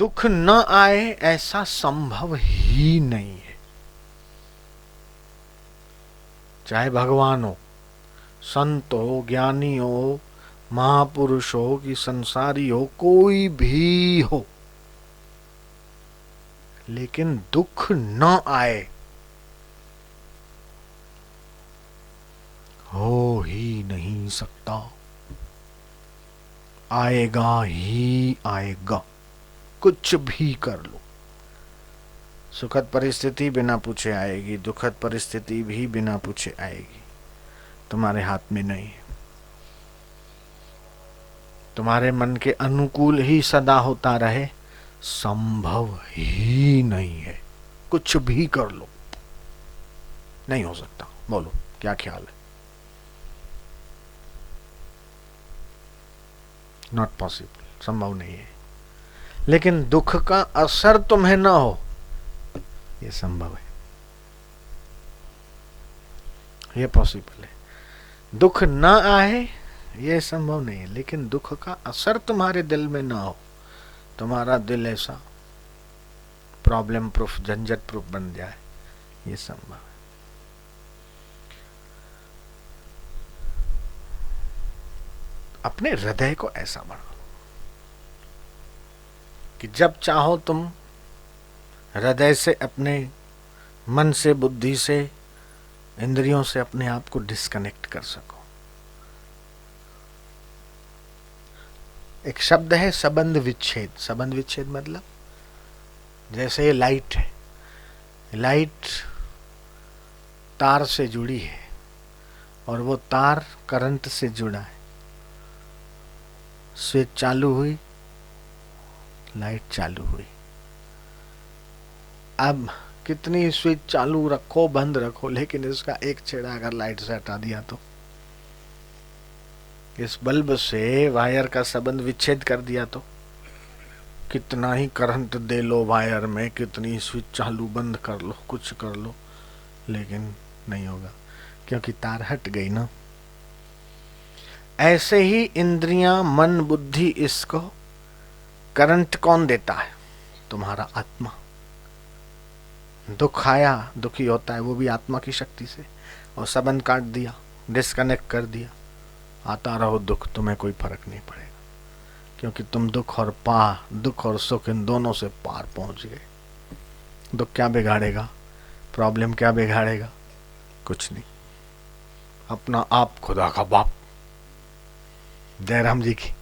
दुख न आए ऐसा संभव ही नहीं है। चाहे भगवान हो, संत हो, ज्ञानी हो, महापुरुष हो कि संसारी हो, कोई भी हो, लेकिन दुख न आए हो ही नहीं सकता। आएगा ही आएगा, कुछ भी कर लो। सुखद परिस्थिति बिना पूछे आएगी, दुखद परिस्थिति भी बिना पूछे आएगी। तुम्हारे हाथ में नहीं है। तुम्हारे मन के अनुकूल ही सदा होता रहे, संभव ही नहीं है। कुछ भी कर लो, नहीं हो सकता। बोलो क्या ख्याल है? नॉट पॉसिबल, संभव नहीं है। लेकिन दुख का असर तुम्हें ना हो, ये संभव है, ये पॉसिबल है। दुख ना आए ये संभव नहीं है, लेकिन दुख का असर तुम्हारे दिल में ना हो, तुम्हारा दिल ऐसा प्रॉब्लम प्रूफ, झंझट प्रूफ बन जाए, ये संभव है। अपने हृदय को ऐसा बढ़ाओ कि जब चाहो तुम हृदय से, अपने मन से, बुद्धि से, इंद्रियों से अपने आप को डिस्कनेक्ट कर सको। एक शब्द है संबंध विच्छेद। संबंध विच्छेद मतलब जैसे ये लाइट है, लाइट तार से जुड़ी है और वो तार करंट से जुड़ा है। स्विच चालू हुई, लाइट चालू हुई। अब कितनी स्विच चालू रखो, बंद रखो, लेकिन इसका एक छेड़ा अगर लाइट से हटा दिया तो, इस बल्ब से वायर का संबंध विच्छेद कर दिया तो, कितना ही करंट दे लो वायर में, कितनी स्विच चालू बंद कर लो, कुछ कर लो, लेकिन नहीं होगा, क्योंकि तार हट गई ना। ऐसे ही इंद्रियां, मन, बुद्धि, इसको करंट कौन देता है? तुम्हारा आत्मा। दुख आया, दुखी होता है वो भी आत्मा की शक्ति से, और संबंध काट दिया, डिस्कनेक्ट कर दिया, आता रहो दुख, तुम्हें कोई फर्क नहीं पड़ेगा, क्योंकि तुम दुख और सुख इन दोनों से पार पहुंच गए। दुख क्या बिगाड़ेगा? प्रॉब्लम क्या बिगाड़ेगा? कुछ नहीं। अपना आप खुदा का बाप। जयराम जी की।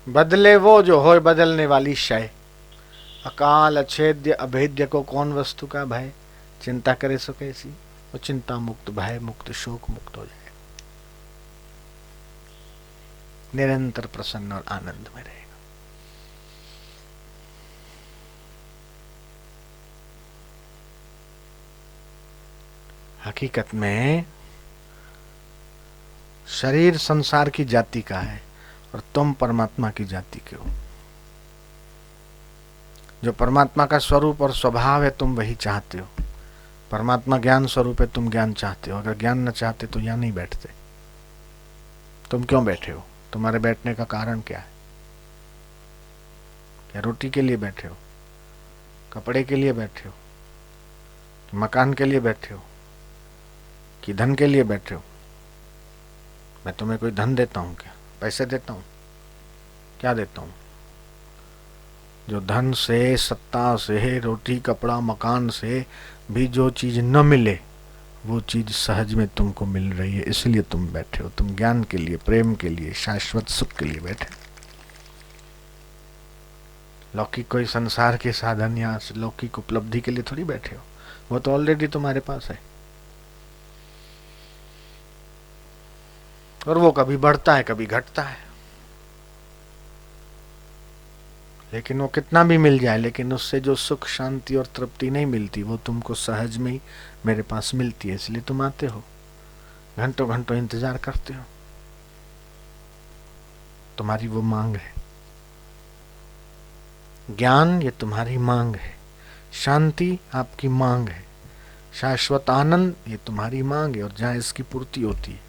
बदले वो जो हो बदलने वाली शय। अकाल अछेद्य अभेद्य को कौन वस्तु का भय? चिंता करे सो कैसी? वो चिंता मुक्त, भय मुक्त, शोक मुक्त हो जाए, निरंतर प्रसन्न और आनंद में रहेगा। हकीकत में शरीर संसार की जाति का है और तुम परमात्मा की जाति के हो। जो परमात्मा का स्वरूप और स्वभाव है तुम वही चाहते हो। परमात्मा ज्ञान स्वरूप है, तुम ज्ञान चाहते हो। अगर ज्ञान न चाहते तो यहाँ नहीं बैठते। तुम क्यों बैठे हो? तुम्हारे बैठने का कारण क्या है? क्या रोटी के लिए बैठे हो? कपड़े के लिए बैठे हो? मकान के लिए बैठे हो? कि धन के लिए बैठे हो? मैं तुम्हें कोई धन देता हूँ क्या? पैसे देता हूँ? क्या देता हूँ? जो धन से, सत्ता से, रोटी कपड़ा मकान से भी जो चीज न मिले वो चीज सहज में तुमको मिल रही है, इसलिए तुम बैठे हो। तुम ज्ञान के लिए, प्रेम के लिए, शाश्वत सुख के लिए बैठे। लौकिक कोई संसार के साधन या लौकिक उपलब्धि के लिए थोड़ी बैठे हो, वो तो ऑलरेडी तुम्हारे पास है। और वो कभी बढ़ता है, कभी घटता है, लेकिन वो कितना भी मिल जाए, लेकिन उससे जो सुख, शांति और तृप्ति नहीं मिलती वो तुमको सहज में ही मेरे पास मिलती है। इसलिए तुम आते हो, घंटों घंटों इंतजार करते हो। तुम्हारी वो मांग है। ज्ञान ये तुम्हारी मांग है, शांति आपकी मांग है, शाश्वत आनंद ये तुम्हारी मांग है। और जहाँ इसकी पूर्ति होती है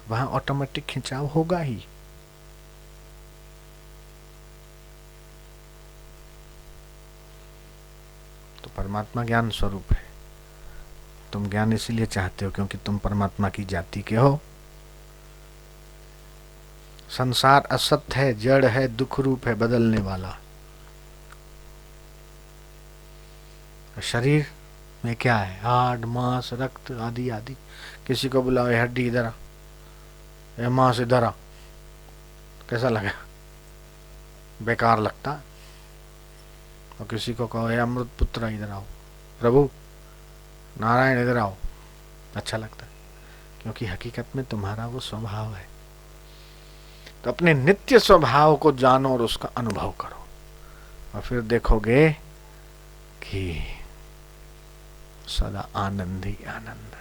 वहां ऑटोमेटिक खिंचाव होगा ही। तो परमात्मा ज्ञान स्वरूप है। तुम ज्ञान इसलिए चाहते हो क्योंकि तुम परमात्मा की जाति के हो। संसार असत्य है, जड़ है, दुख रूप है, बदलने वाला। शरीर में क्या है? हाड, मांस, रक्त आदि आदि। किसी को बुलाओ हड्डी इधर आ, ये मांस इधर आ, कैसा लगा? बेकार लगता। और किसी को कहो हे अमृत पुत्र इधर आओ, प्रभु नारायण इधर आओ, अच्छा लगता है। क्योंकि हकीकत में तुम्हारा वो स्वभाव है। तो अपने नित्य स्वभाव को जानो और उसका अनुभव करो, और फिर देखोगे कि सदा आनंद ही आनंद।